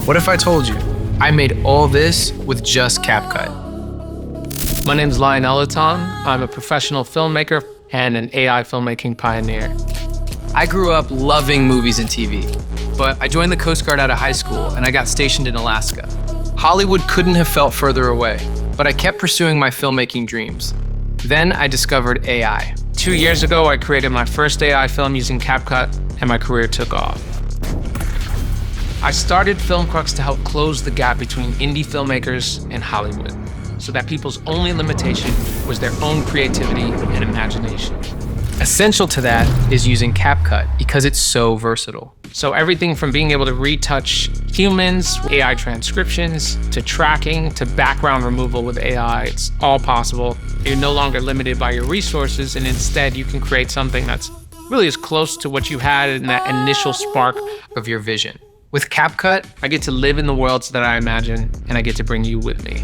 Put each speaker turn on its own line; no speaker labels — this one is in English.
What if I told you I made all this with just CapCut?
My name is Lionel Eton. I'm a professional filmmaker and an AI filmmaking pioneer.
I grew up loving movies and TV, but I joined the Coast Guard out of high school and I got stationed in Alaska. Hollywood couldn't have felt further away, but I kept pursuing my filmmaking dreams. Then I discovered AI.
2 years ago, I created my first AI film using CapCut, and my career took off. I started FilmCrux to help close the gap between indie filmmakers and Hollywood, so that people's only limitation was their own creativity and imagination.
Essential to that is using CapCut because it's so versatile.
So everything from being able to retouch humans, AI transcriptions, to tracking, to background removal with AI, it's all possible. You're no longer limited by your resources, and instead you can create something that's really as close to what you had in that initial spark
of your vision. With CapCut, I get to live in the worlds that I imagine, and I get to bring you with me.